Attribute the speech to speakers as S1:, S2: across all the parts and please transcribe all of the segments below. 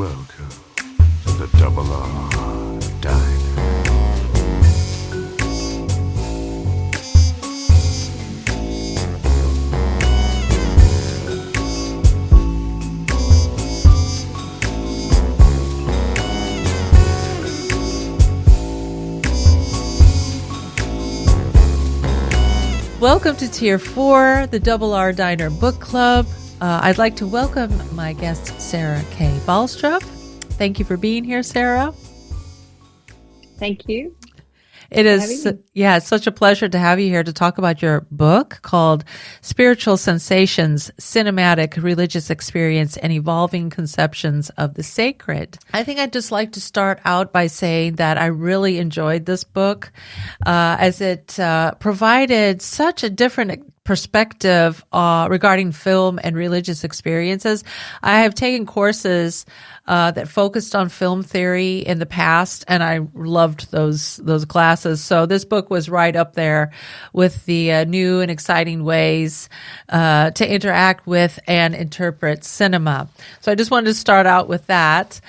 S1: Welcome to the Double R Diner.
S2: Welcome to Tier 4, the Double R Diner Book Club. I'd like to welcome my guest, Sarah K. Balstrup. Thank you for being here, Sarah.
S3: Thank you.
S2: It is, it's such a pleasure to have you here to talk about your book called Spiritual Sensations, Cinematic Religious Experience, and Evolving Conceptions of the Sacred. I think I'd just like to start out by saying that I really enjoyed this book as it provided such a different perspective regarding film and religious experiences. I have taken courses that focused on film theory in the past, and I loved those classes. So this book was right up there with the new and exciting ways to interact with and interpret cinema. So I just wanted to start out with that.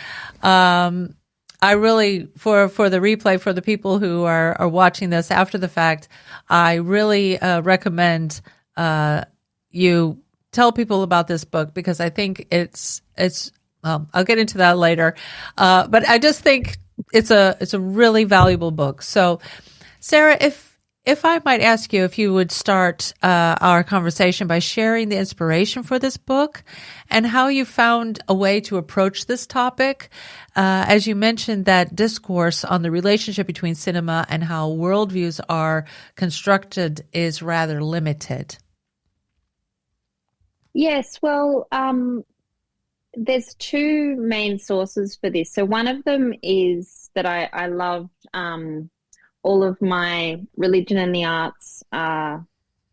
S2: I really, for the replay, for the people who are watching this after the fact, I really recommend you tell people about this book, because I think it's well, I'll get into that later. But I just think it's a really valuable book. So, Sarah, if I might ask you if you would start our conversation by sharing the inspiration for this book and how you found a way to approach this topic. As you mentioned, that discourse on the relationship between cinema and how worldviews are constructed is rather limited.
S3: Yes, well, there's two main sources for this. So one of them is that I loved all of my religion and the arts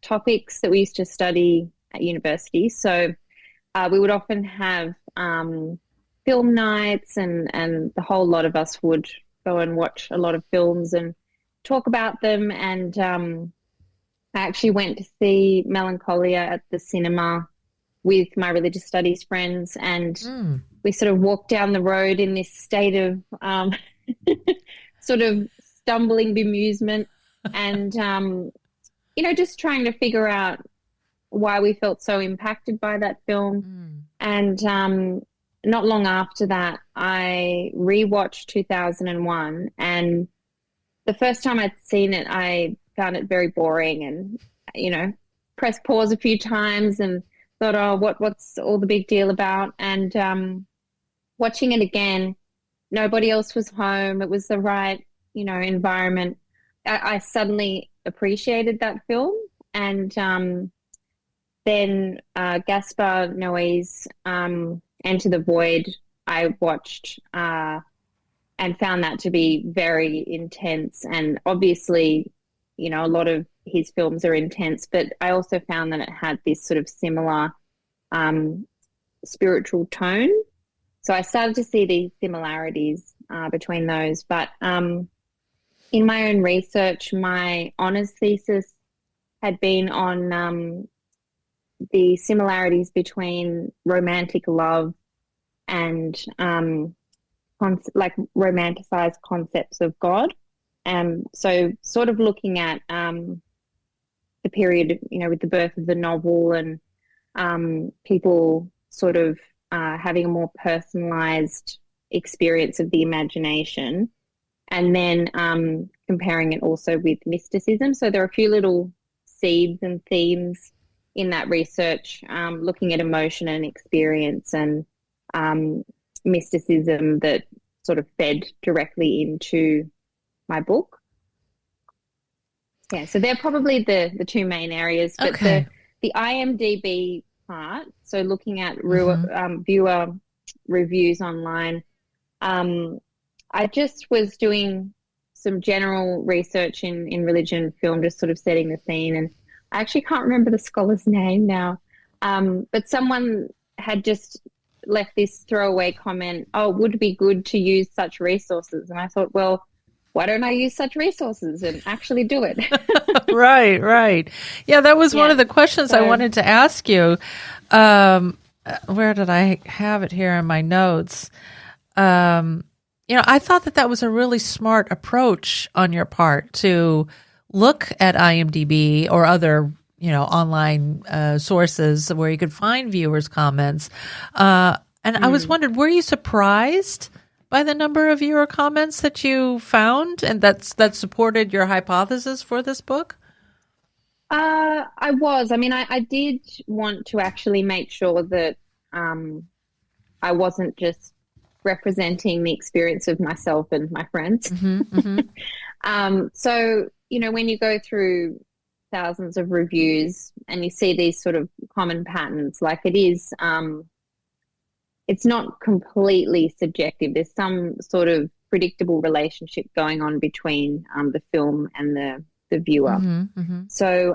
S3: topics that we used to study at university. So we would often have film nights, and the whole lot of us would go and watch a lot of films and talk about them. And I actually went to see Melancholia at the cinema with my religious studies friends, and we sort of walked down the road in this state of sort of stumbling bemusement and, just trying to figure out why we felt so impacted by that film. And not long after that, I rewatched 2001, and the first time I'd seen it, I found it very boring and, pressed pause a few times and thought, oh, what's all the big deal about? And watching it again, nobody else was home. It was the right, environment. I suddenly appreciated that film. And then Gaspar Noé's Enter the Void, I watched and found that to be very intense. And obviously, a lot of his films are intense, but I also found that it had this sort of similar spiritual tone. So I started to see these similarities between those. But in my own research, my honours thesis had been on the similarities between romantic love and romanticized concepts of God. So sort of looking at the period, with the birth of the novel and people sort of having a more personalized experience of the imagination, and then comparing it also with mysticism. So there are a few little seeds and themes in that research, looking at emotion and experience and mysticism that sort of fed directly into my book. Yeah, so they're probably the two main areas. But
S2: okay.
S3: the IMDb part, so looking at viewer reviews online, I just was doing some general research in religion and film, just sort of setting the scene. And I actually can't remember the scholar's name now, but someone had just left this throwaway comment, oh, it would be good to use such resources. And I thought, well, why don't I use such resources and actually do it?
S2: Right. Yeah, that was one of the questions I wanted to ask you. Where did I have it here in my notes? I thought that was a really smart approach on your part to look at IMDb or other, online sources where you could find viewers' comments. And I was wondering, were you surprised by the number of viewer comments that you found and that supported your hypothesis for this book?
S3: I was. I mean, I did want to actually make sure that I wasn't just representing the experience of myself and my friends. So, when you go through thousands of reviews and you see these sort of common patterns, like it is, it's not completely subjective. There's some sort of predictable relationship going on between the film and the viewer. So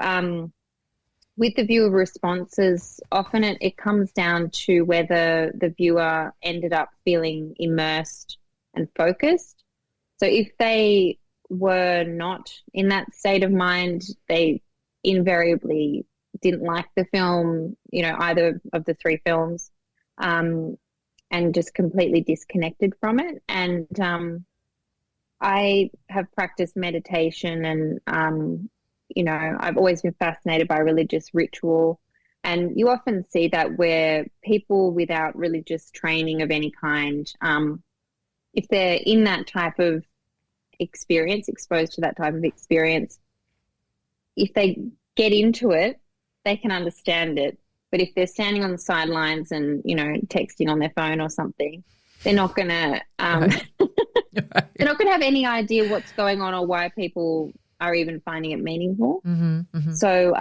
S3: with the viewer responses, often it comes down to whether the viewer ended up feeling immersed and focused. So if they were not in that state of mind, they invariably didn't like the film, either of the three films, and just completely disconnected from it. And I have practiced meditation and, I've always been fascinated by religious ritual. And you often see that where people without religious training of any kind, if they're in that type of experience, exposed to that type of experience, if they get into it, they can understand it. But if they're standing on the sidelines and, texting on their phone or something, they're not going to they're not going to have any idea what's going on or why people are even finding it meaningful. So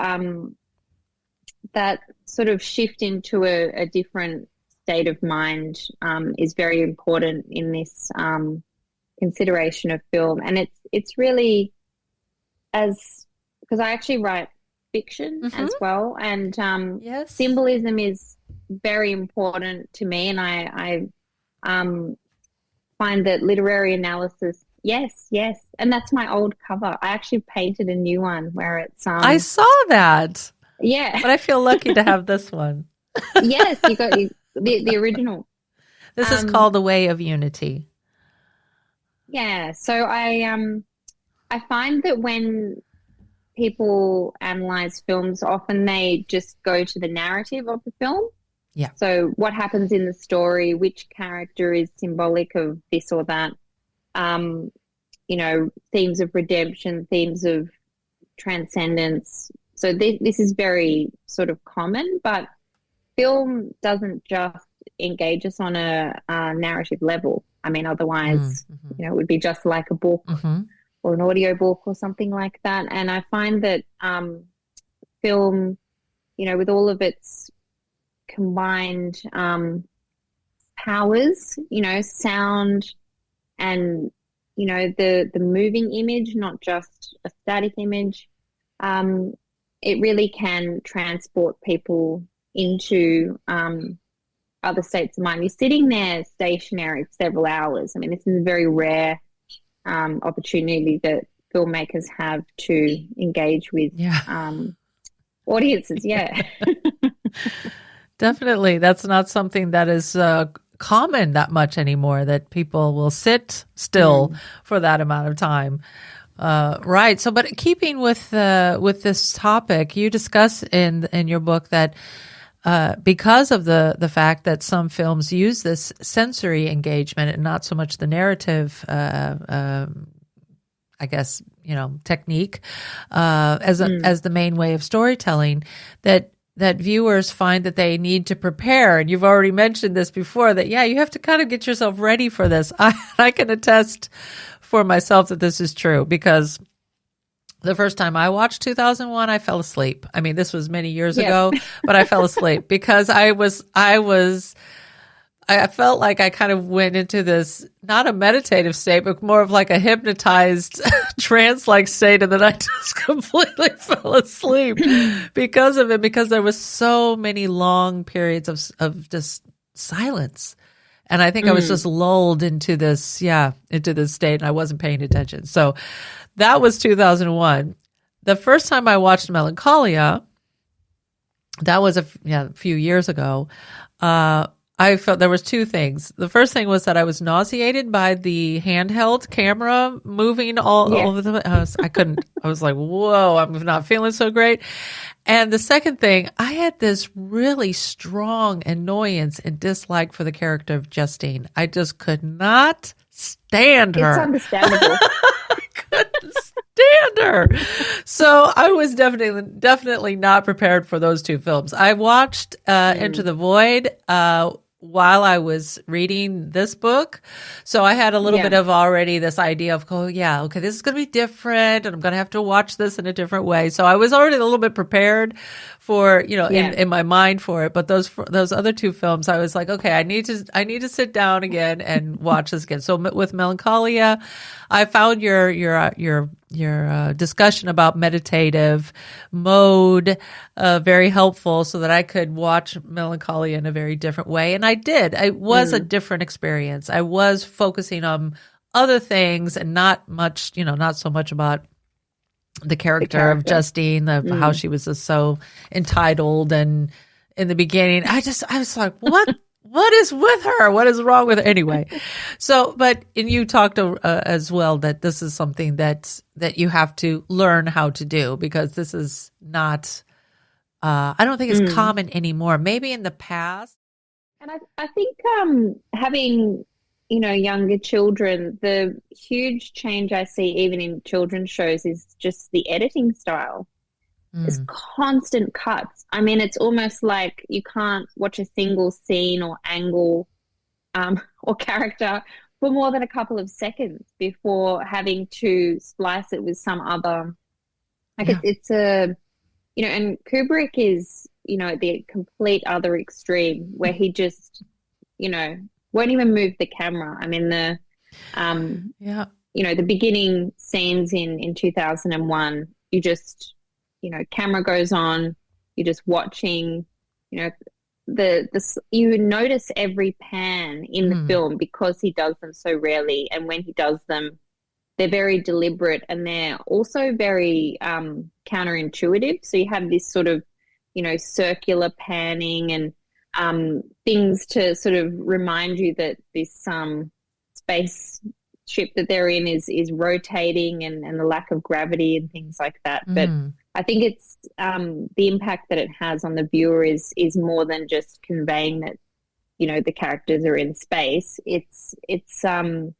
S3: that sort of shift into a different state of mind is very important in this consideration of film. And it's really, because I actually write fiction as well, and symbolism is very important to me, and I find that literary analysis, yes, and that's my old cover. I actually painted a new one where it's
S2: I saw that.
S3: Yeah,
S2: but I feel lucky to have this one.
S3: Yes, you got the original.
S2: This is called The Way of Unity.
S3: Yeah, so I find that when people analyze films, often they just go to the narrative of the film.
S2: Yeah.
S3: So what happens in the story, which character is symbolic of this or that, themes of redemption, themes of transcendence. So this is very sort of common, but film doesn't just engage us on a narrative level. I mean, otherwise, it would be just like a book or an audio book or something like that. And I find that film, with all of its combined powers, sound and, the moving image, not just a static image, it really can transport people into other states of mind. You're sitting there stationary for several hours. I mean, this is a very rare opportunity that filmmakers have to engage with audiences. Yeah.
S2: Definitely. That's not something that is common that much anymore, that people will sit still for that amount of time. Right. So, but keeping with this topic, you discuss in your book that because of the fact that some films use this sensory engagement and not so much the narrative, I guess, technique as the main way of storytelling, that viewers find that they need to prepare. And you've already mentioned this before, that, you have to kind of get yourself ready for this. I can attest for myself that this is true, because the first time I watched 2001, I fell asleep. I mean, this was many years ago, but I fell asleep because I felt like I kind of went into this, not a meditative state, but more of like a hypnotized trance-like state. And then I just completely fell asleep because of it, because there was so many long periods of just silence. And I think I was just lulled into this state, and I wasn't paying attention. So that was 2001. The first time I watched Melancholia, that was a few years ago. I felt there was two things. The first thing was that I was nauseated by the handheld camera moving all over the. I was like, whoa, I'm not feeling so great. And the second thing, I had this really strong annoyance and dislike for the character of Justine. I just could not stand her.
S3: It's understandable.
S2: I couldn't stand her. So I was definitely not prepared for those two films. I watched Into the Void while I was reading this book. So I had a little bit of already this idea of, okay, this is going to be different and I'm going to have to watch this in a different way. So I was already a little bit prepared for, in my mind for it. But those other two films, I was like, okay, I need to sit down again and watch this again. So with Melancholia, I found your discussion about meditative mode very helpful, so that I could watch Melancholia in a very different way. And I did. It was a different experience. I was focusing on other things and not so much about the character of Justine, how she was just so entitled. And in the beginning, I was like, what is with her? What is wrong with her? Anyway, and you talked as well that this is something that you have to learn how to do, because this is not, I don't think it's common anymore. Maybe in the past.
S3: And I think having, younger children, the huge change I see even in children's shows is just the editing style. It's constant cuts. I mean, it's almost like you can't watch a single scene or angle or character for more than a couple of seconds before having to splice it with some other. It's and Kubrick is, at the complete other extreme, where he just, won't even move the camera. I mean, the beginning scenes in 2001, you just, camera goes on, you're just watching, you notice every pan in the film because he does them so rarely. And when he does them, they're very deliberate and they're also very counterintuitive. So you have this sort of, circular panning and things to sort of remind you that this spaceship that they're in is rotating and the lack of gravity and things like that. But I think it's the impact that it has on the viewer is more than just conveying that, the characters are in space. It's like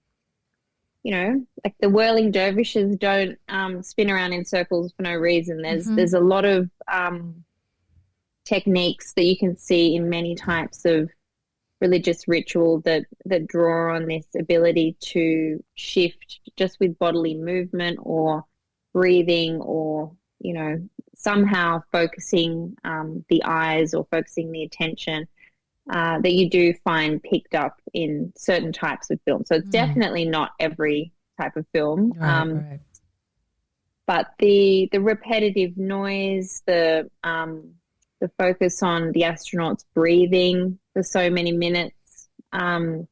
S3: the whirling dervishes don't spin around in circles for no reason. There's a lot of techniques that you can see in many types of religious ritual that draw on this ability to shift just with bodily movement or breathing or, somehow focusing the eyes or focusing the attention that you do find picked up in certain types of film. So it's definitely not every type of film.
S2: Right.
S3: But the repetitive noise, the focus on the astronauts breathing for so many minutes, and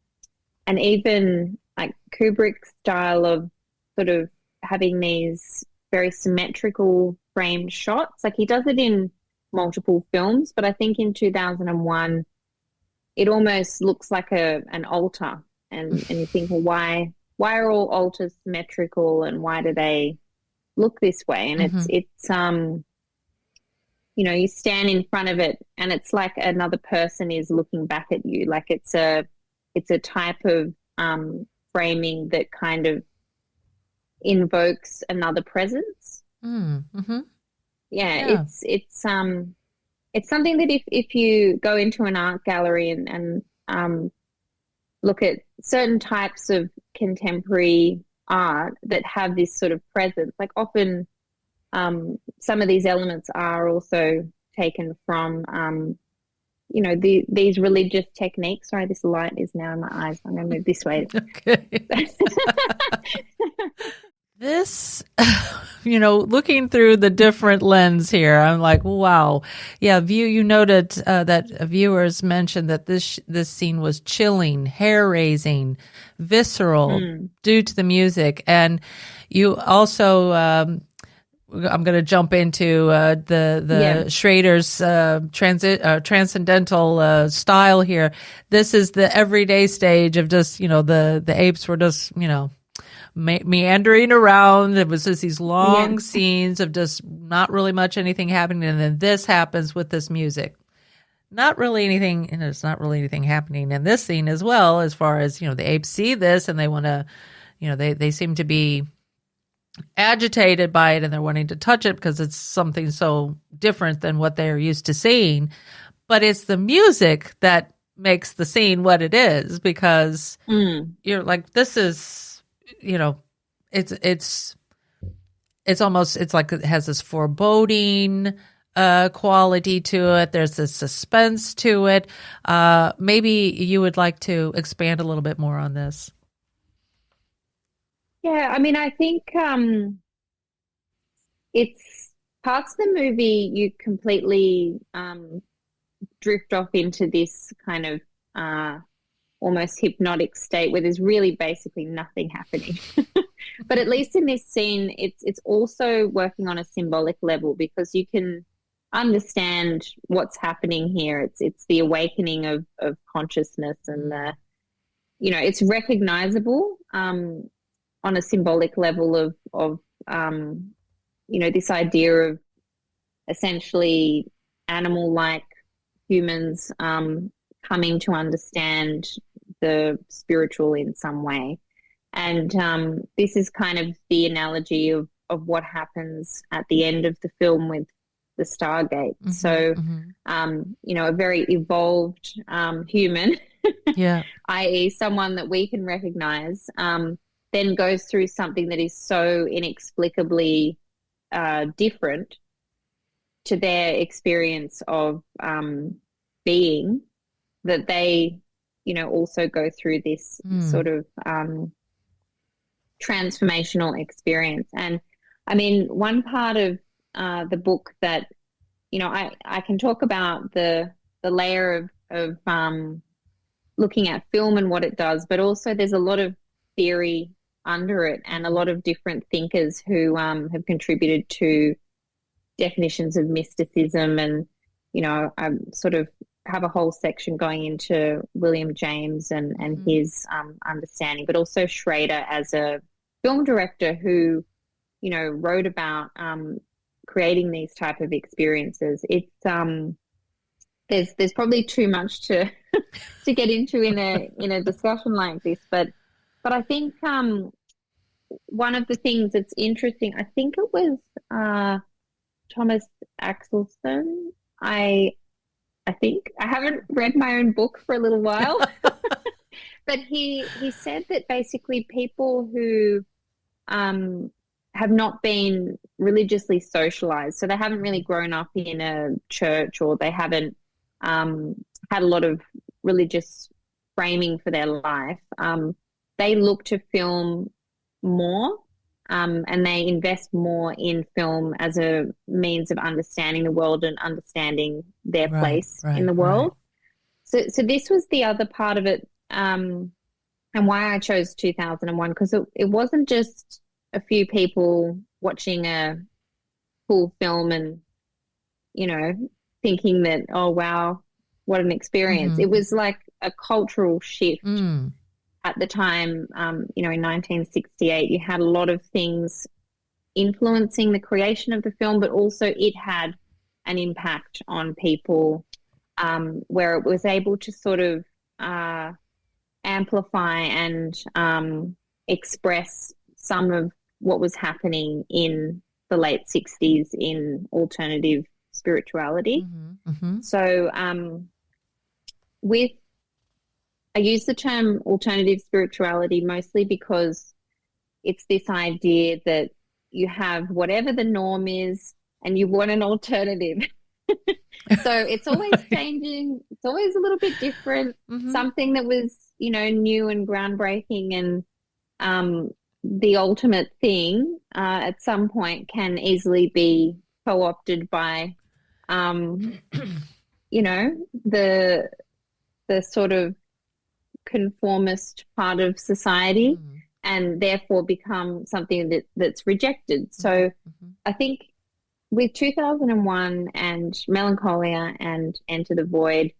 S3: even like Kubrick's style of sort of having these very symmetrical framed shots. Like he does it in multiple films, but I think in 2001 it almost looks like an altar, and you think, well, why are all altars symmetrical and why do they look this way? And it's you stand in front of it and it's like another person is looking back at you. Like it's a type of framing that kind of invokes another presence. It's something that if you go into an art gallery and look at certain types of contemporary art that have this sort of presence, like often some of these elements are also taken from these religious techniques. Sorry, this light is now in my eyes. I'm going to move this way.
S2: Okay. This, looking through the different lens here, I'm like, wow. Yeah, you noted that viewers mentioned that this scene was chilling, hair-raising, visceral due to the music. And you also I'm going to jump into the Schrader's transcendental style here. This is the everyday stage of just, the apes were just, meandering around. It was just these long scenes of just not really much anything happening. And then this happens with this music. Not really anything, there's not really anything happening in this scene as well, as far as, the apes see this and they want to, they seem to be agitated by it and they're wanting to touch it because it's something so different than what they're used to seeing. But it's the music that makes the scene what it is, because you're like, this is, it's almost, it's like it has this foreboding quality to it. There's this suspense to it. Maybe you would like to expand a little bit more on this.
S3: Yeah, I mean, I think it's parts of the movie you completely drift off into this kind of almost hypnotic state where there's really basically nothing happening. But at least in this scene, it's also working on a symbolic level, because you can understand what's happening here. It's the awakening of consciousness, and it's recognizable on a symbolic level of this idea of essentially animal-like humans coming to understand the spiritual in some way. And this is kind of the analogy of what happens at the end of the film with the Stargate. Mm-hmm, so, a very evolved human, i.e. someone that we can recognize, then goes through something that is so inexplicably different to their experience of being, that they, also go through this sort of transformational experience. And I mean, one part of the book that, I can talk about the layer of looking at film and what it does, but also there's a lot of theory under it and a lot of different thinkers who have contributed to definitions of mysticism. And, I sort of have a whole section going into William James and his understanding, but also Schrader as a film director who, wrote about creating these type of experiences. It's there's probably too much to to get into in a discussion like this, but I think one of the things that's interesting, I think it was Thomas Axelson. I think I haven't read my own book for a little while, but he said that basically people who have not been religiously socialized, so they haven't really grown up in a church, or they haven't had a lot of religious framing for their life, they look to film more, and they invest more in film as a means of understanding the world and understanding their place in the world. So this was the other part of it, and why I chose 2001, because it wasn't just a few people watching a cool film and, thinking that, oh, wow, what an experience. It was like a cultural shift. At the time, in 1968, you had a lot of things influencing the creation of the film, but also it had an impact on people, where it was able to sort of amplify and express some of what was happening in the late 60s in alternative spirituality. So I use the term alternative spirituality mostly because it's this idea that you have whatever the norm is and you want an alternative. So it's always changing. It's always a little bit different. Something that was, new and groundbreaking and the ultimate thing at some point can easily be co-opted by, the sort of conformist part of society. and therefore become something that's rejected. So
S2: Mm-hmm.
S3: I think with 2001 and Melancholia and Enter the Void,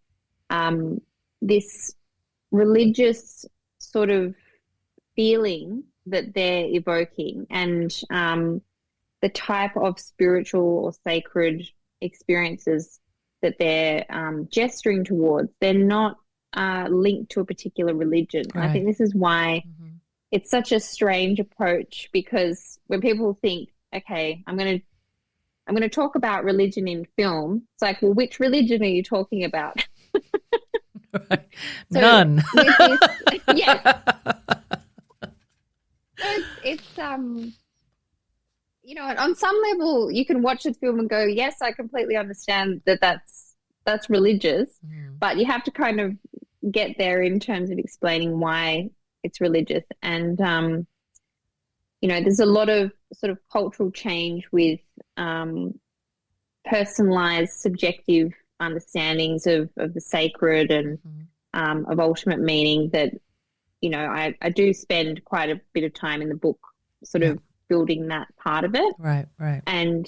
S3: this religious sort of feeling that they're evoking, and the type of spiritual or sacred experiences that they're gesturing towards, they're not linked to a particular religion.
S2: Right.
S3: I think this is why it's such a strange approach, because when people think, okay, I'm going to talk about religion in film, it's like, well, which religion are you talking about?
S2: Right.
S3: So
S2: none.
S3: With this, yeah. So it's on some level you can watch the film and go, yes, I completely understand that's religious, but you have to kind of get there in terms of explaining why it's religious. And there's a lot of sort of cultural change with personalized, subjective understandings of the sacred and of ultimate meaning that, I do spend quite a bit of time in the book sort of building that part of it.
S2: Right.
S3: And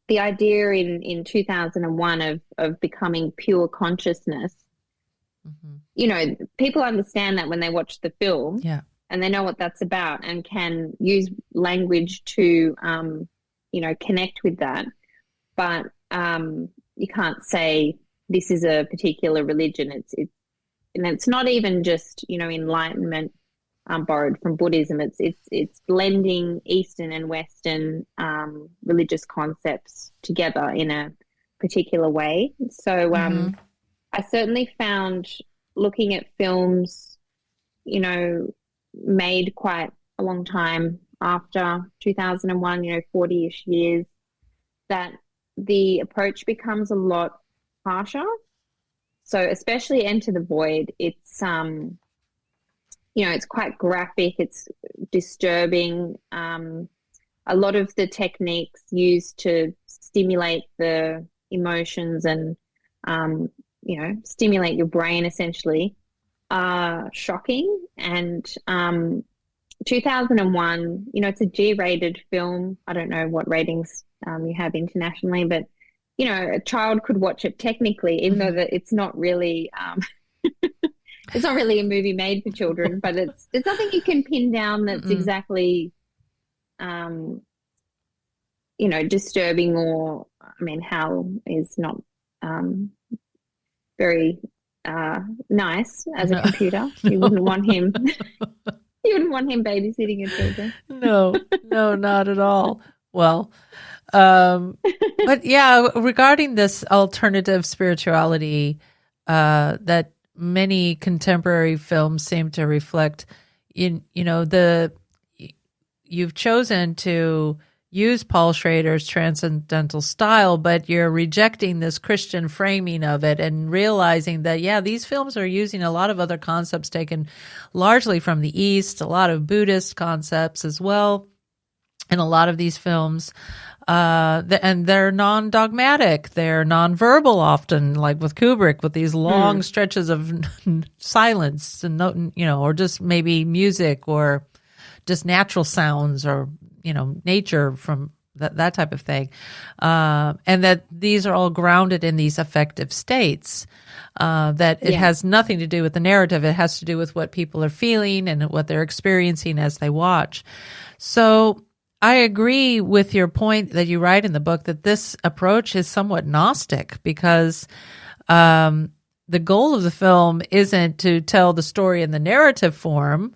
S3: the idea in 2001 of becoming pure consciousness, people understand that when they watch the film, and they know what that's about and can use language to, connect with that. But you can't say this is a particular religion. It's not even just, enlightenment borrowed from Buddhism. It's blending Eastern and Western religious concepts together in a particular way. So I certainly found, looking at films, made quite a long time after 2001, 40-ish years, that the approach becomes a lot harsher. So especially Enter the Void, it's it's quite graphic, it's disturbing. A lot of the techniques used to stimulate the emotions and stimulate your brain essentially are shocking. And 2001, it's a G-rated film. I don't know what ratings you have internationally, but a child could watch it technically, even though that it's not really it's not really a movie made for children, but there's nothing you can pin down that's exactly disturbing, or Hal is not very nice as a computer. You wouldn't want him babysitting your children.
S2: No, not at all. Well, but yeah, regarding this alternative spirituality that many contemporary films seem to reflect, you've chosen to use Paul Schrader's transcendental style, but you're rejecting this Christian framing of it and realizing that, these films are using a lot of other concepts taken largely from the East, a lot of Buddhist concepts as well. In a lot of these films, and they're non-dogmatic, they're non-verbal often, like with Kubrick, with these long stretches of silence and or just maybe music or just natural sounds or nature from that type of thing, and that these are all grounded in these affective states. That it has nothing to do with the narrative; it has to do with what people are feeling and what they're experiencing as they watch. So I agree with your point that you write in the book that this approach is somewhat Gnostic, because the goal of the film isn't to tell the story in the narrative form,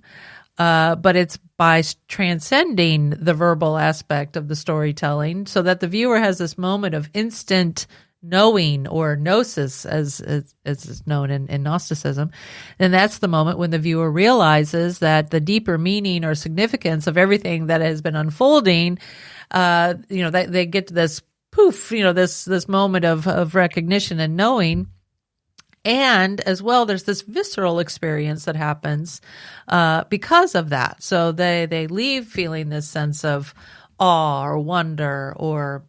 S2: but it's by transcending the verbal aspect of the storytelling so that the viewer has this moment of instant knowing, or gnosis as is known in Gnosticism. And that's the moment when the viewer realizes that the deeper meaning or significance of everything that has been unfolding, they get to this poof, this moment of recognition and knowing. And as well, there's this visceral experience that happens because of that. So they leave feeling this sense of awe or wonder or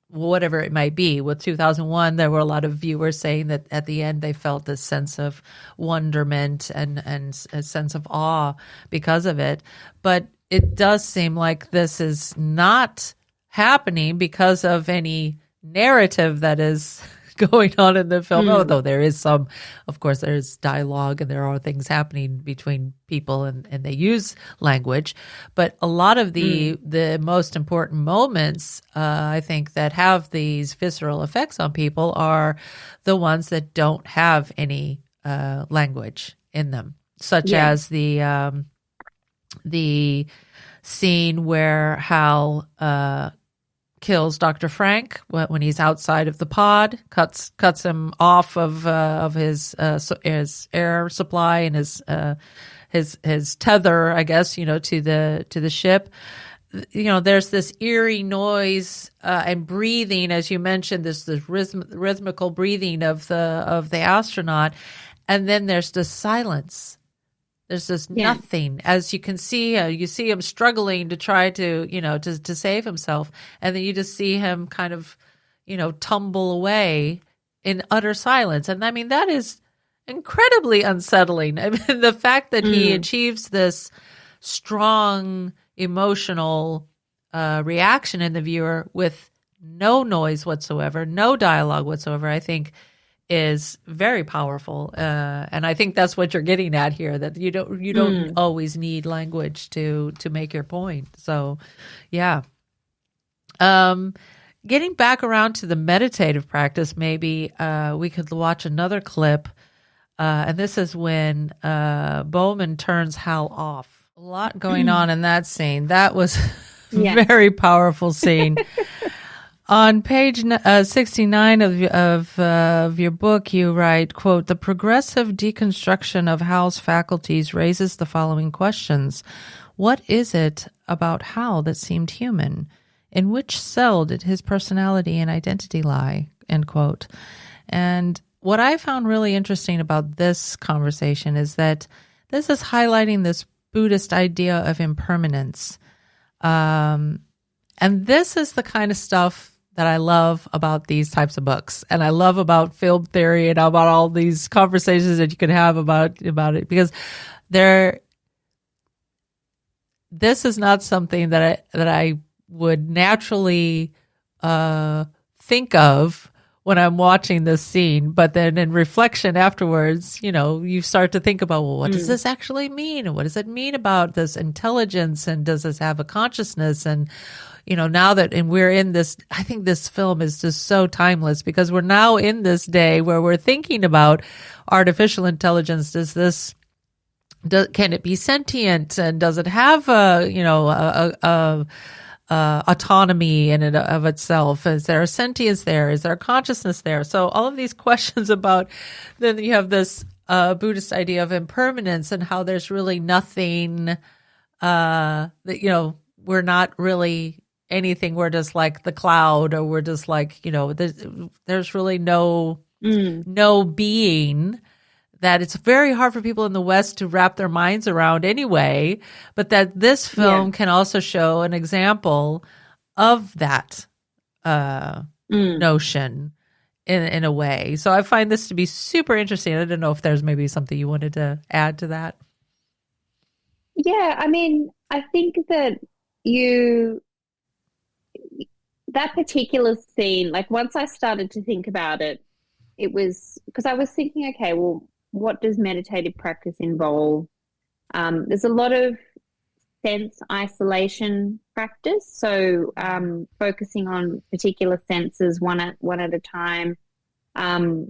S2: whatever it might be. With 2001, there were a lot of viewers saying that at the end they felt this sense of wonderment and a sense of awe because of it. But it does seem like this is not happening because of any narrative that is going on in the film, although there is some, of course, there's dialogue and there are things happening between people and they use language. But a lot of the most important moments, I think, that have these visceral effects on people are the ones that don't have any language in them, such as the scene where Hal kills Dr. Frank when he's outside of the pod, cuts him off of his air supply and his tether, I guess, to the ship. There's this eerie noise and breathing, as you mentioned, this rhythmical breathing of the astronaut, and then there's this silence. There's this nothing, as you can see. You see him struggling to try to save himself, and then you just see him kind of, tumble away in utter silence. And I mean, that is incredibly unsettling. I mean, the fact that he achieves this strong emotional reaction in the viewer with no noise whatsoever, no dialogue whatsoever, I think is very powerful, and I think that's what you're getting at here. That you don't always need language to make your point. So, yeah. Getting back around to the meditative practice, maybe we could watch another clip, and this is when Bowman turns Hal off. A lot going on in that scene. That was a very powerful scene. On page 69 of your book, you write, quote, "The progressive deconstruction of Hal's faculties raises the following questions. What is it about Hal that seemed human? In which cell did his personality and identity lie?" End quote. And what I found really interesting about this conversation is that this is highlighting this Buddhist idea of impermanence. And this is the kind of stuff that I love about these types of books, and I love about film theory and about all these conversations that you can have about it, because this is not something that I would naturally think of when I'm watching this scene, but then in reflection afterwards, you start to think about, well, what does this actually mean, and what does it mean about this intelligence, and does this have a consciousness? And now that we're in this, I think this film is just so timeless, because we're now in this day where we're thinking about artificial intelligence. Can it be sentient, and does it have autonomy in and of itself? Is there a sentience there? Is there a consciousness there? So all of these questions about, then you have this Buddhist idea of impermanence, and how there's really nothing that, we're not really anything. We're just like the cloud, or we're just like, there's really no being, that it's very hard for people in the West to wrap their minds around anyway, but that this film can also show an example of that notion in a way. So I find this to be super interesting. I don't know if there's maybe something you wanted to add to that.
S3: Yeah, I mean, I think that that particular scene, like once I started to think about it, it was because I was thinking, okay, well, what does meditative practice involve? There's a lot of sense isolation practice, so focusing on particular senses one at a time. A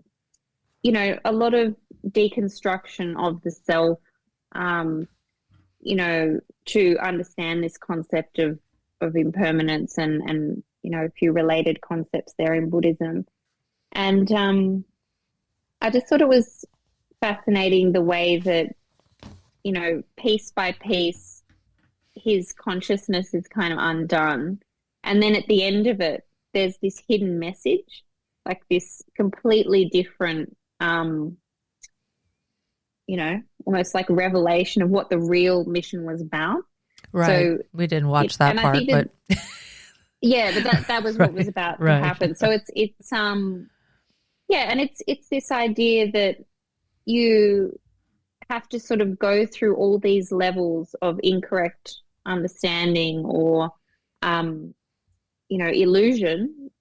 S3: lot of deconstruction of the self, to understand this concept of impermanence and a few related concepts there in Buddhism. And I just thought it was fascinating the way that, piece by piece, his consciousness is kind of undone. And then at the end of it, there's this hidden message, like this completely different, almost like revelation of what the real mission was about.
S2: Right. So, we didn't watch that part, but
S3: Yeah, but that was what was about to happen. So it's yeah, and it's this idea that you have to sort of go through all these levels of incorrect understanding or illusion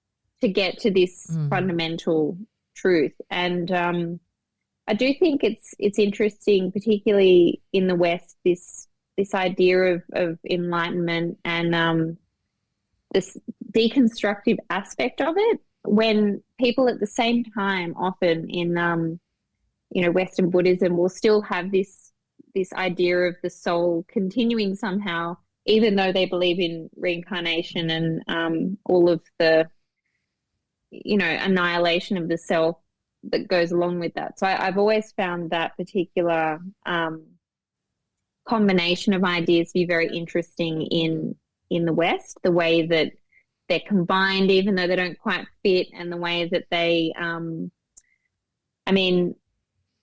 S3: to get to this fundamental truth. And I do think it's interesting, particularly in the West, this idea of enlightenment and this deconstructive aspect of it, when people at the same time often in Western Buddhism will still have this idea of the soul continuing somehow, even though they believe in reincarnation and all of the annihilation of the self that goes along with that. So I've always found that particular combination of ideas to be very interesting in the West, the way that they're combined even though they don't quite fit, and the way that they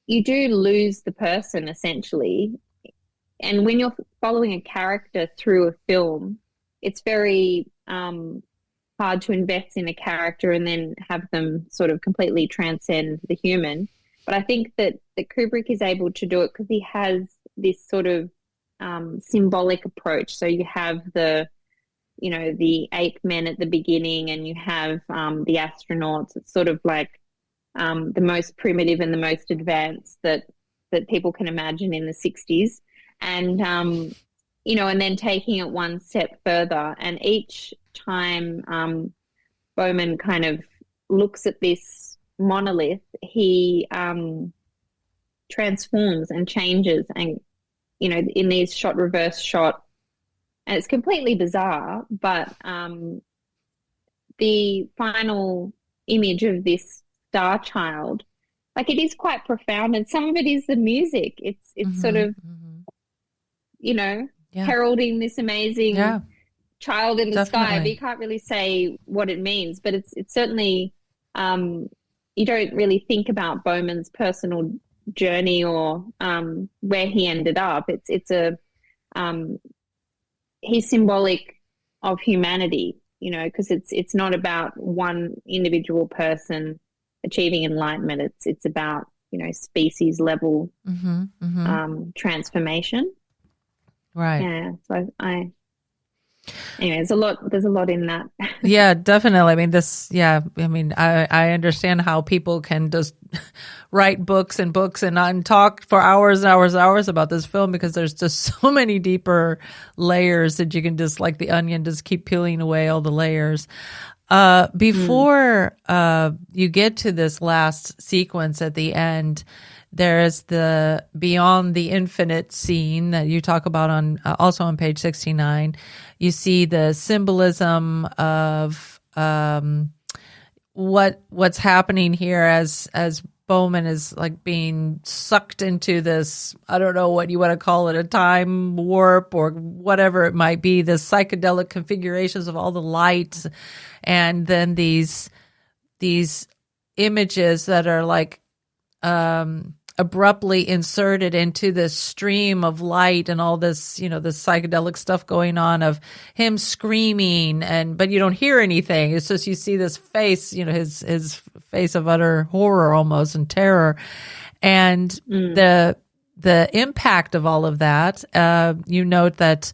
S3: you do lose the person essentially. And when you're following a character through a film, it's very hard to invest in a character and then have them sort of completely transcend the human. But I think that Kubrick is able to do it because he has this sort of symbolic approach. So you have the ape men at the beginning, and you have the astronauts. It's sort of like the most primitive and the most advanced that people can imagine in the 60s. And, and then taking it one step further. And each time Bowman kind of looks at this monolith, he transforms and changes and, in these shot, reverse shot. And it's completely bizarre, but the final image of this star child, like, it is quite profound, and some of it is the music. It's sort of heralding this amazing child in the sky, but you can't really say what it means. But it's certainly you don't really think about Bowman's personal journey or where he ended up. It's a he's symbolic of humanity, because it's not about one individual person achieving enlightenment. It's about species level transformation.
S2: Right.
S3: Yeah. So anyway, there's a lot in that.
S2: Yeah, definitely. I understand how people can just write books and talk for hours and hours and hours about this film, because there's just so many deeper layers that you can just, like the onion, just keep peeling away all the layers. Before you get to this last sequence at the end, there is the beyond the infinite scene that you talk about on also on page 69. You see the symbolism of what's happening here as Bowman is like being sucked into this, I don't know what you want to call it, a time warp or whatever it might be, the psychedelic configurations of all the lights, and then these images that are like abruptly inserted into this stream of light and all this, this psychedelic stuff going on of him screaming, but you don't hear anything. It's just, you see this face, his face of utter horror almost, and terror. And the impact of all of that, you note that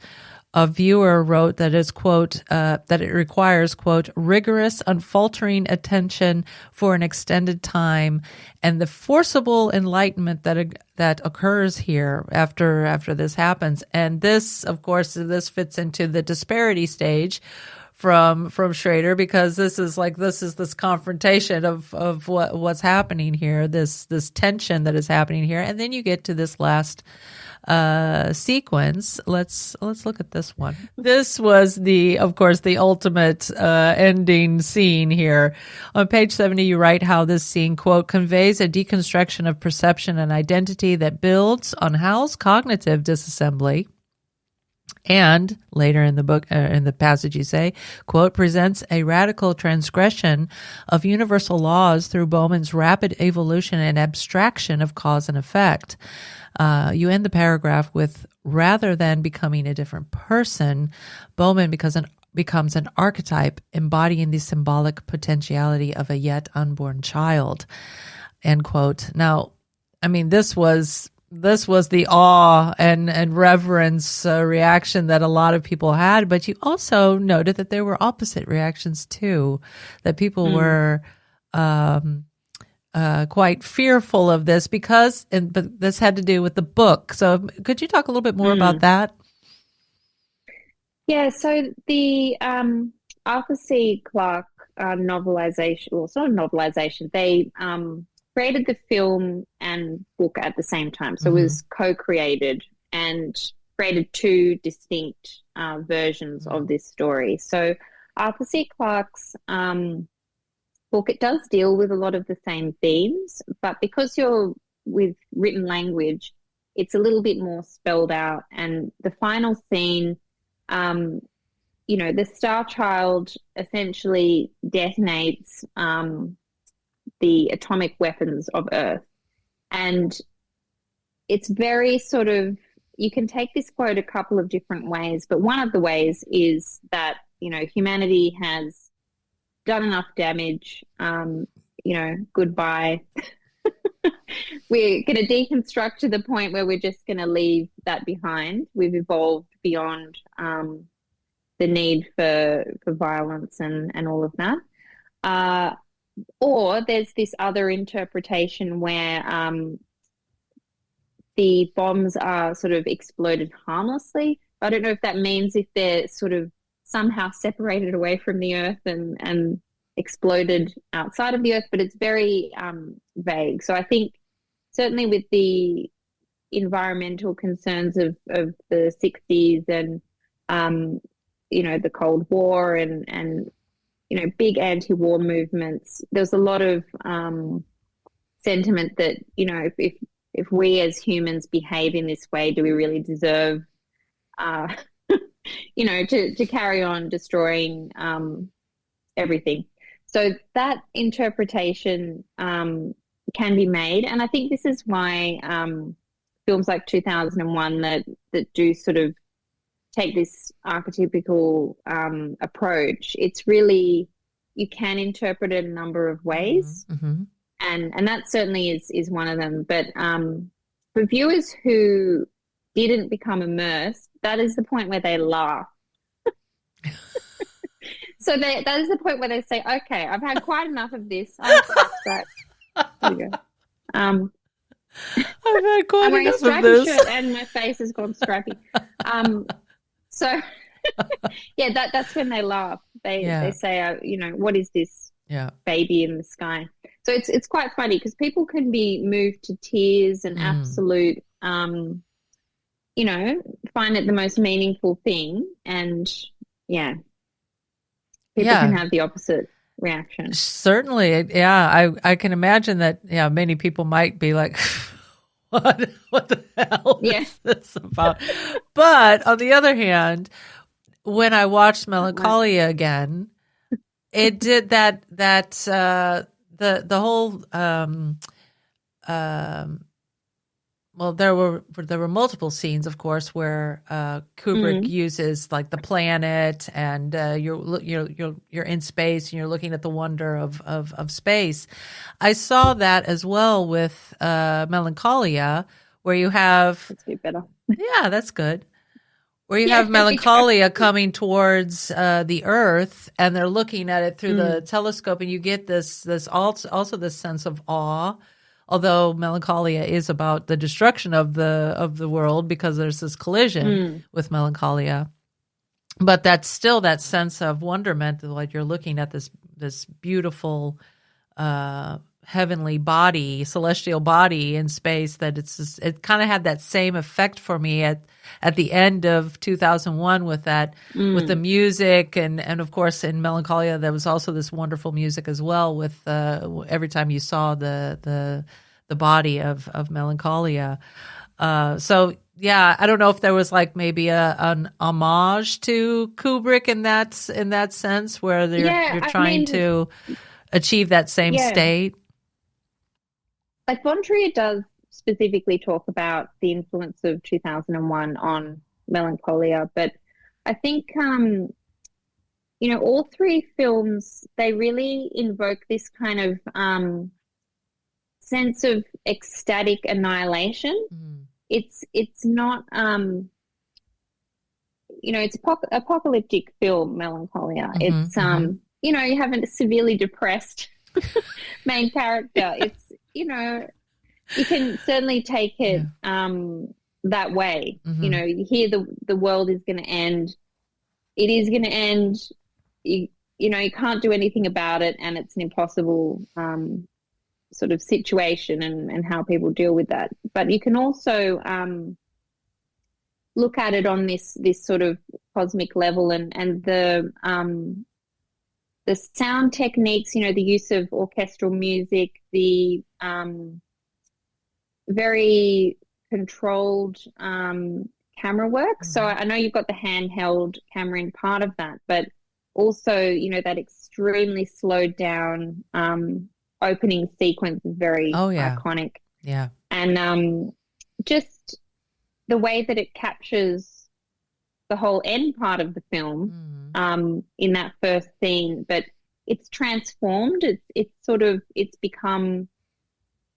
S2: a viewer wrote that is, quote, that it requires, quote, rigorous, unfaltering attention for an extended time, and the forcible enlightenment that occurs here after this happens. And this, of course, this fits into the disparity stage from Schrader, because this is this confrontation of what's happening here, this tension that is happening here. And then you get to this last sequence. Let's look at this one. This was of course the ultimate ending scene here. On page 70, you write how this scene, quote, conveys a deconstruction of perception and identity that builds on Hal's cognitive disassembly. And later in the book, in the passage, you say, quote, presents a radical transgression of universal laws through Bowman's rapid evolution and abstraction of cause and effect. You end the paragraph with, rather than becoming a different person, Bowman becomes becomes an archetype embodying the symbolic potentiality of a yet unborn child, end quote. Now, I mean, this was the awe and reverence reaction that a lot of people had, but you also noted that there were opposite reactions too, that people were quite fearful of this but this had to do with the book. So could you talk a little bit more about that?
S3: Yeah, so the Arthur C. Clarke novelization, well, it's not a novelization, they created the film and book at the same time. So it was co-created and created two distinct versions of this story. So Arthur C. Clarke's book, it does deal with a lot of the same themes, but because you're with written language, it's a little bit more spelled out. And the final scene, the Star Child essentially detonates the atomic weapons of Earth. And it's very sort of, you can take this quote a couple of different ways, but one of the ways is that, humanity has done enough damage, goodbye. We're going to deconstruct to the point where we're just going to leave that behind. We've evolved beyond the need for violence and all of that. Or there's this other interpretation where the bombs are sort of exploded harmlessly. I don't know if that means if they're sort of somehow separated away from the Earth and exploded outside of the Earth, but it's very vague. So I think certainly with the environmental concerns of the 60s and, the Cold War and big anti-war movements, there's a lot of sentiment that, if we as humans behave in this way, do we really deserve, to carry on destroying everything? So that interpretation can be made. And I think this is why films like 2001 that do sort of take this archetypical approach, it's really, you can interpret it a number of ways. And that certainly is one of them. But for viewers who didn't become immersed, that is the point where they laugh. So that is the point where they say, okay, I've had quite enough of this. I've that. There you go.
S2: I've had quite
S3: I'm wearing a
S2: enough of
S3: strappy
S2: this.
S3: shirt and my face has gone strappy. So yeah, that's when they laugh. They say, what is this baby in the sky? So it's quite funny because people can be moved to tears and absolute, find it the most meaningful thing. And people can have the opposite reaction.
S2: Certainly. Yeah. I can imagine that, many people might be like, what the hell is this about? But on the other hand, when I watched Melancholia again, it did that the whole well, there were multiple scenes, of course, where Kubrick uses like the planet, and you're in space and you're looking at the wonder of space. I saw that as well with Melancholia, where you have
S3: That's a bit better.
S2: Yeah, that's good. Where you have Melancholia coming towards the Earth, and they're looking at it through the telescope, and you get this also this sense of awe. Although Melancholia is about the destruction of the world, because there's this collision with Melancholia, but that's still that sense of wonderment, like you're looking at this beautiful heavenly body, celestial body in space. That it kind of had that same effect for me at the end of 2001 with that with the music, and of course in Melancholia there was also this wonderful music as well with every time you saw the body of Melancholia. So yeah, I don't know if there was like maybe an homage to Kubrick in that sense, where you're trying to achieve that same state.
S3: Like Von Trier does specifically talk about the influence of 2001 on Melancholia, but I think all three films, they really invoke this kind of sense of ecstatic annihilation.
S2: Mm.
S3: It's not it's apocalyptic film, Melancholia. It's you have a severely depressed main character. It's you can certainly take it that way. You hear the world is going to end. It is going to end. You can't do anything about it, and it's an impossible sort of situation, and how people deal with that. But you can also look at it on this sort of cosmic level, and the sound techniques, the use of orchestral music, the very controlled camera work. So I know you've got the handheld camera in part of that, but also, that extremely slowed down opening sequence is very iconic.
S2: Yeah.
S3: And just the way that it captures the whole end part of the film in that first scene, but it's transformed. It's become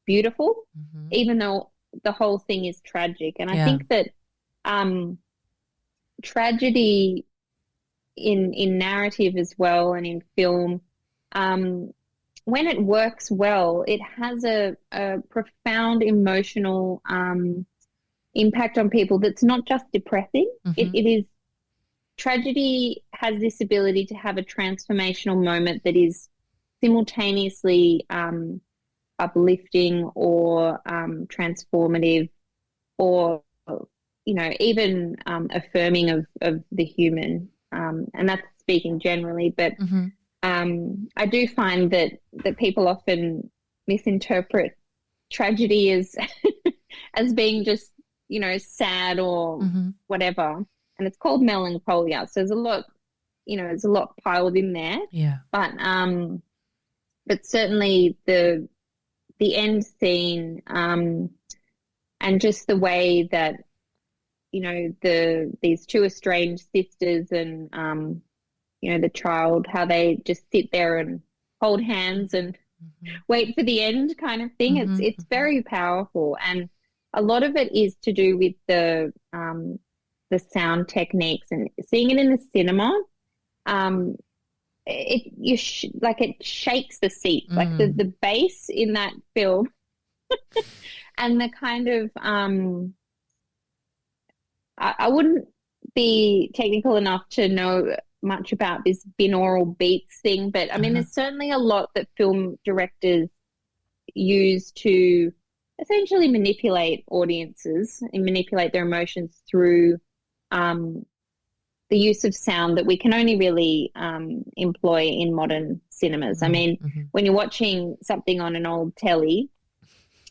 S3: beautiful, even though the whole thing is tragic. And I think that tragedy in narrative as well, and in film, when it works well, it has a profound emotional impact on people that's not just depressing. It is, tragedy has this ability to have a transformational moment that is simultaneously uplifting or transformative, or even affirming of the human, and that's speaking generally. But I do find that people often misinterpret tragedy as as being just sad or whatever, and it's called melancholia. So there's a lot piled in there.
S2: Yeah.
S3: But certainly the end scene, and just the way that these two estranged sisters and the child, how they just sit there and hold hands and wait for the end kind of thing. It's very powerful, and a lot of it is to do with the sound techniques, and seeing it in the cinema. It shakes the seat, like the bass in that film, and the kind of I wouldn't be technical enough to know much about this binaural beats thing, but I mean, there's certainly a lot that film directors use to essentially manipulate audiences and manipulate their emotions through the use of sound that we can only really employ in modern cinemas. I mean, when you're watching something on an old telly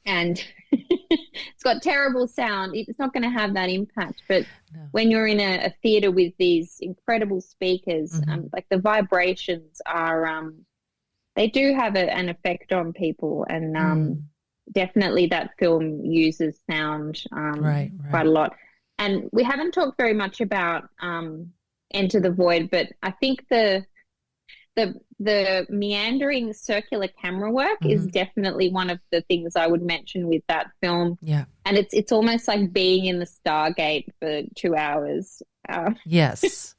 S3: and it's got terrible sound, it's not going to have that impact. But when you're in a theater with these incredible speakers, like the vibrations are, they do have an effect on people. And definitely that film uses sound quite a lot. And we haven't talked very much about Enter the Void, but I think the meandering circular camera work is definitely one of the things I would mention with that film. Yeah. And it's almost like being in the Stargate for 2 hours.
S2: Yes.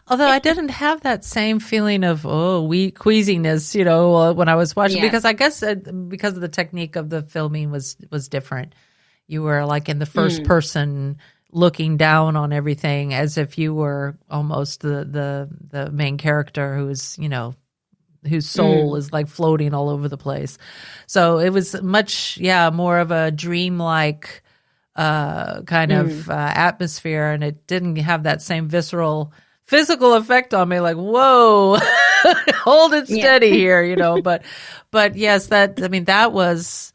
S2: Although I didn't have that same feeling of queasiness, when I was watching, because I guess because of the technique of the filming was different. You were like in the first person, looking down on everything as if you were almost the main character who's whose soul is like floating all over the place. So it was much more of a dreamlike kind of atmosphere, and it didn't have that same visceral physical effect on me, like, whoa, hold it steady here, but yes, that was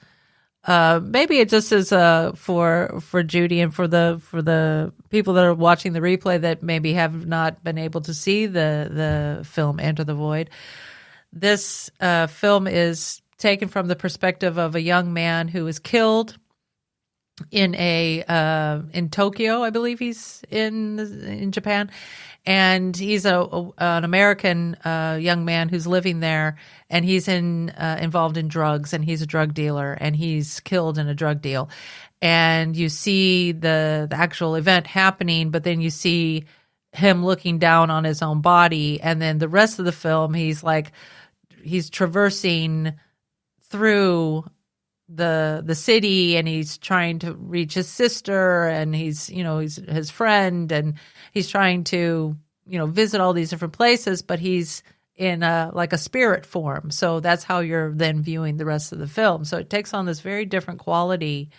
S2: maybe it just is for Judy and for the people that are watching the replay that maybe have not been able to see the film Enter the Void. This film is taken from the perspective of a young man who is killed in Tokyo, I believe he's in Japan, and he's an American young man who's living there, and he's involved in drugs, and he's a drug dealer, and he's killed in a drug deal, and you see the actual event happening, but then you see him looking down on his own body, and then the rest of the film, he's traversing through the city, and he's trying to reach his sister, and he's his friend, and he's trying to visit all these different places, but he's in like a spirit form. So that's how you're then viewing the rest of the film. So it takes on this very different quality,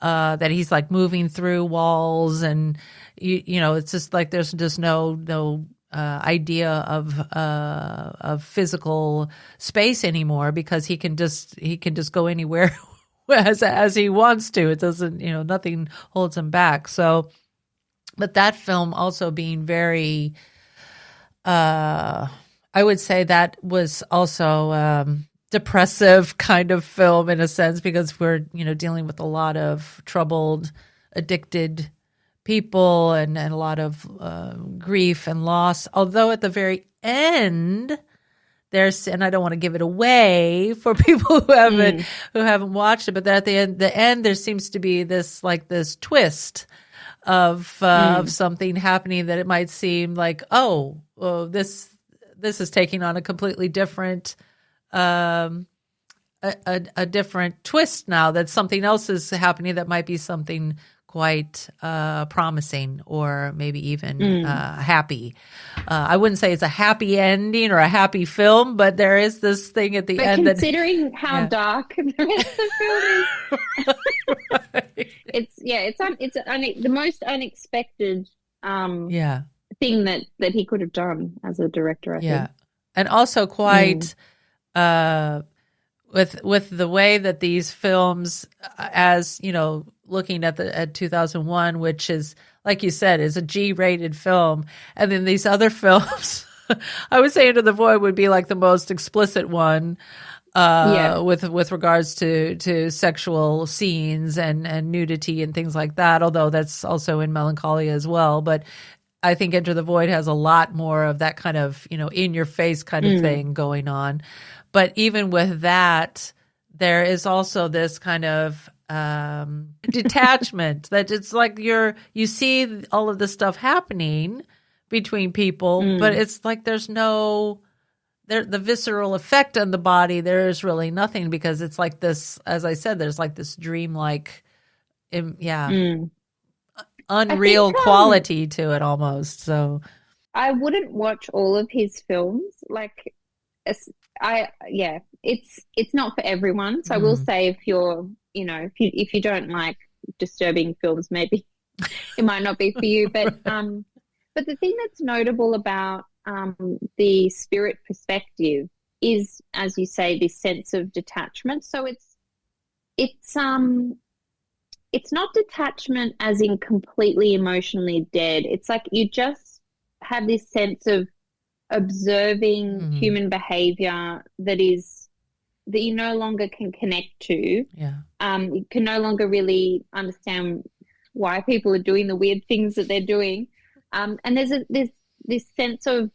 S2: that he's like moving through walls, and it's just like there's just no idea of physical space anymore, because he can just go anywhere as he wants to. It doesn't, nothing holds him back. So, but that film also being very, I would say that was also depressive kind of film in a sense, because we're dealing with a lot of troubled, addicted people, and a lot of grief and loss. Although at the very end, and I don't want to give it away for people who haven't watched it, but at the end, there seems to be this twist of something happening that it might seem like, this is taking on a completely different a different twist now, that something else is happening that might be something quite promising, or maybe even happy. I wouldn't say it's a happy ending or a happy film, but there is this thing at the end.
S3: Considering how dark the rest of the film is, it's the most unexpected thing that he could have done as a director. I think,
S2: and also quite. With the way that these films, as looking at 2001, which is, like you said, is a G-rated film, and then these other films, I would say Into the Void would be like the most explicit one, with regards to sexual scenes and nudity and things like that. Although that's also in Melancholia as well, but I think Enter the Void has a lot more of that kind of in your face kind of thing going on. But even with that, there is also this kind of detachment that it's like you see all of this stuff happening between people, but it's like there's no the visceral effect on the body. There is really nothing, because it's like this, as I said, there's like this dreamlike, unreal quality to it almost. So
S3: I wouldn't watch all of his films. Like, it's not for everyone. So I will say, if you're, if you don't like disturbing films, maybe it might not be for you. But the thing that's notable about the spirit perspective is, as you say, this sense of detachment. So it's not detachment as in completely emotionally dead. It's like you just have this sense of observing human behavior that you no longer can connect to. You can no longer really understand why people are doing the weird things that they're doing. And there's this sense of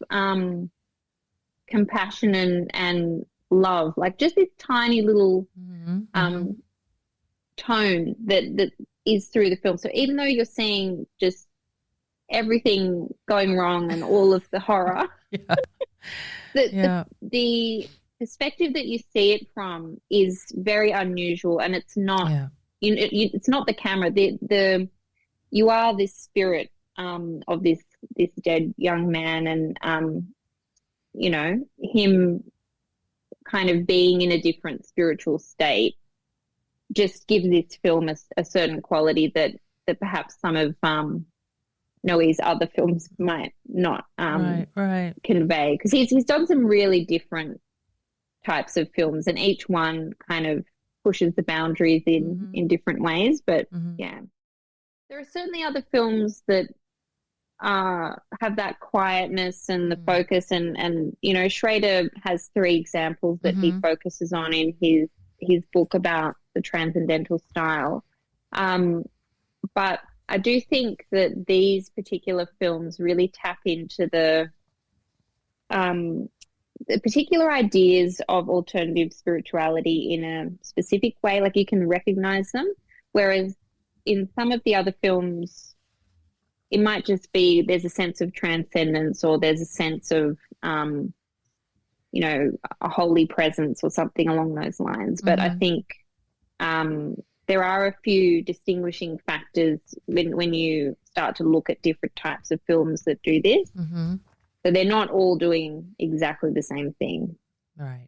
S3: compassion and love, like just this tiny little tone that is through the film. So even though you're seeing just everything going wrong and all of the horror, the perspective that you see it from is very unusual, and it's not it's not the camera. You are this spirit of this dead young man, and him kind of being in a different spiritual state just gives this film a certain quality that perhaps some of Noe's other films might not convey, because he's done some really different types of films, and each one kind of pushes the boundaries in different ways. But there are certainly other films that have that quietness and the focus, and Schrader has 3 examples that he focuses on in his book about the transcendental style. But I do think that these particular films really tap into the particular ideas of alternative spirituality in a specific way, like you can recognize them. Whereas in some of the other films, it might just be there's a sense of transcendence, or there's a sense of, a holy presence or something along those lines. But I think there are a few distinguishing factors when you start to look at different types of films that do this. So they're not all doing exactly the same thing.
S2: Right.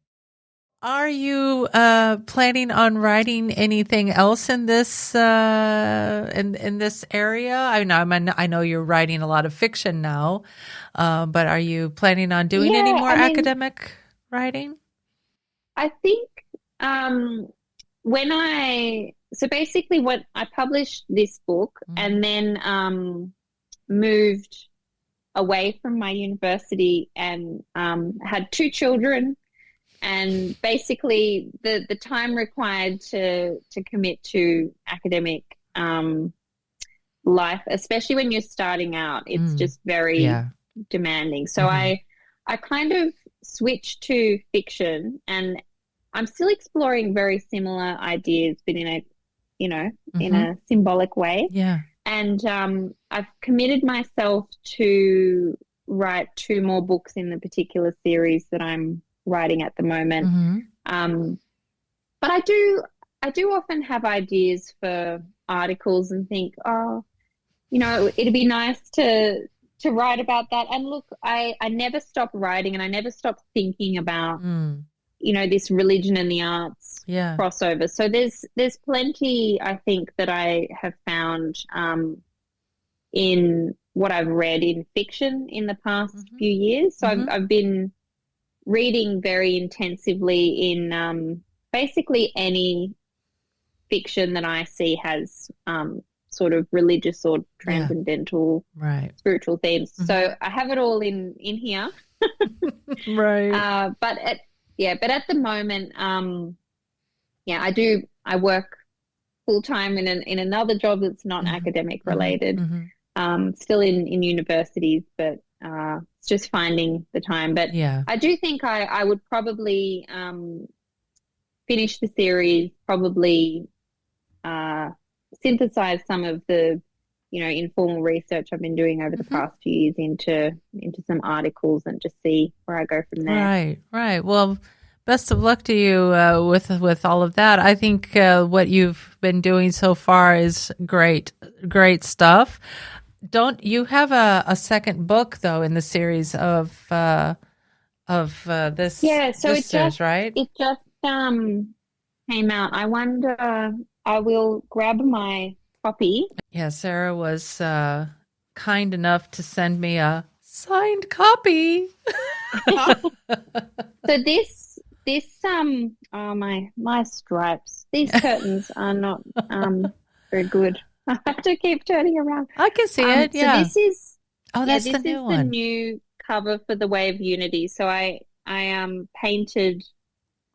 S2: Are you planning on writing anything else in this in this area? I know you're writing a lot of fiction now, but are you planning on doing any more academic writing?
S3: I think when I published this book and then moved away from my university and had 2 children, and basically the time required to commit to academic life, especially when you're starting out, it's just very demanding. So I kind of switched to fiction, and I'm still exploring very similar ideas, but in a symbolic way.
S2: Yeah.
S3: And I've committed myself to write 2 more books in the particular series that I'm writing at the moment. But I do often have ideas for articles and think, it'd be nice to write about that. And look, I never stop writing, and I never stop thinking about this religion and the arts crossover. So there's plenty, I think, that I have found in what I've read in fiction in the past few years. So I've been reading very intensively in basically any fiction that I see has sort of religious or transcendental spiritual themes. So I have it all in here.
S2: Right.
S3: But at the moment, I work full time in another job that's not academic related. Still in universities, but it's just finding the time. But I do think I would probably finish the series, probably synthesize some of the informal research I've been doing over the past few years into some articles, and just see where I go from there.
S2: Right. Well, best of luck to you with all of that. I think what you've been doing so far is great stuff. Don't you have a second book though in the series of this?
S3: Yeah, so
S2: this series, right?
S3: It just came out. I wonder. I will grab my copy.
S2: Yeah, Sarah was kind enough to send me a signed copy.
S3: So this my stripes. These curtains are not very good. I have to keep turning around.
S2: I can see it. Yeah.
S3: So this is
S2: that's the new one.
S3: The new cover for the Way of Unity. So I painted.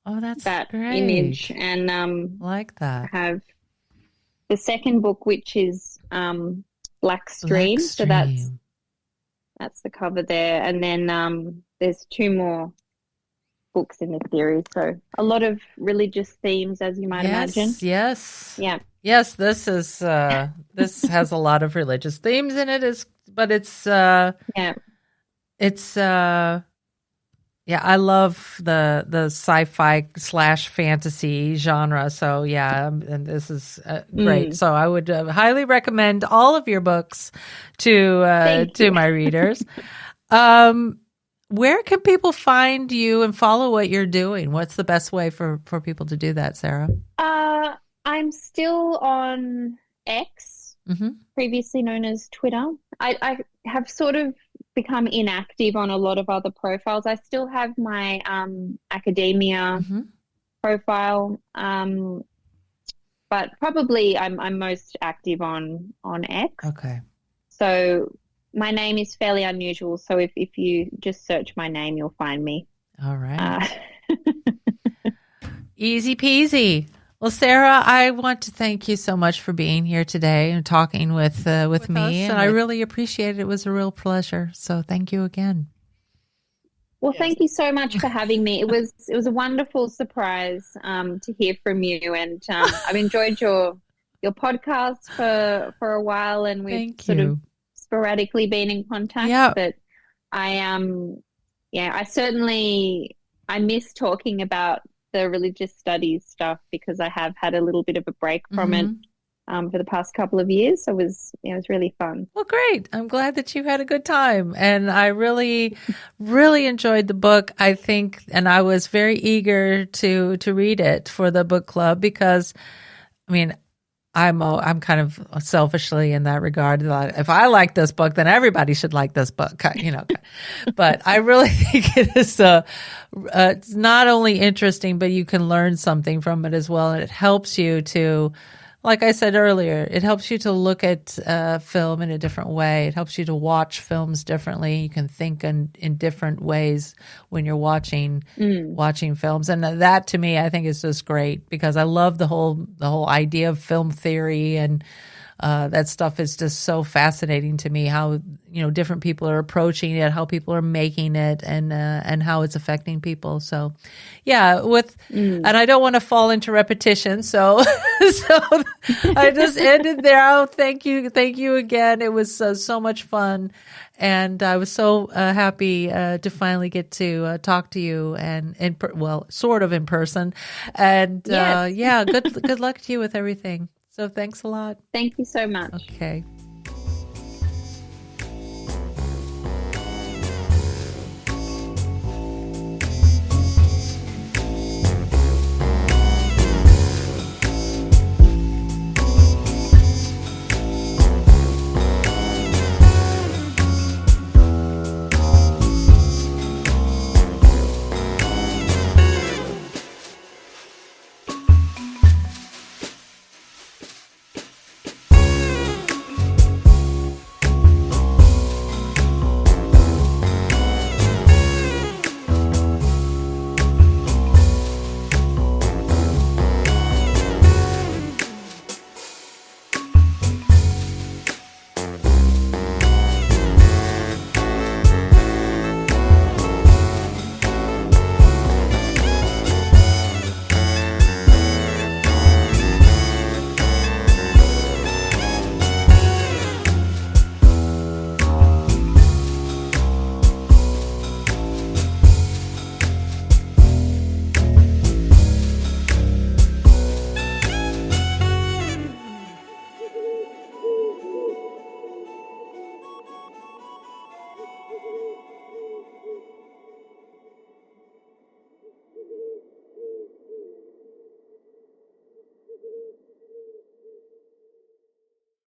S2: Oh, that's
S3: that
S2: great.
S3: image, and
S2: like that.
S3: Have the second book, which is Black Stream. So that's the cover there, and then there's 2 more books in the series. So a lot of religious themes, as you might imagine.
S2: Yes.
S3: Yeah.
S2: Yes, this is this has a lot of religious themes in it. I love the sci-fi / fantasy genre. So and this is great. So I would highly recommend all of your books to my readers. Where can people find you and follow what you're doing? What's the best way for people to do that, Sarah?
S3: I'm still on X, previously known as Twitter. I have sort of become inactive on a lot of other profiles. I still have my academia profile, but probably I'm most active on X.
S2: Okay.
S3: So my name is fairly unusual. So if you just search my name, you'll find me.
S2: All right. Easy peasy. Well, Sarah, I want to thank you so much for being here today and talking with me. And I really appreciate it. It was a real pleasure. So thank you again.
S3: Well, thank you so much for having me. It was a wonderful surprise to hear from you, and I've enjoyed your podcast for a while, and we've of sporadically been in contact.
S2: Yeah.
S3: But I miss talking about the religious studies stuff because I have had a little bit of a break from it for the past couple of years. So it was really fun.
S2: Well, great. I'm glad that you had a good time. And I really, really enjoyed the book, I think. And I was very eager to read it for the book club because, I mean, I'm kind of selfishly in that regard. If I like this book, then everybody should like this book, But I really think it is it's not only interesting, but you can learn something from it as well. And it helps you to, like I said earlier, it helps you to look at film in a different way. It helps you to watch films differently. You can think in different ways when you're watching films. And that to me, I think is just great because I love the whole idea of film theory, and that stuff is just so fascinating to me, how, different people are approaching it, how people are making it, and how it's affecting people. So, yeah, and I don't want to fall into repetition. So I just ended there. Oh, thank you again. It was so much fun. And I was so happy to finally get to talk to you sort of in person. And
S3: yes.
S2: good luck to you with everything. So thanks a lot.
S3: Thank you so much.
S2: Okay.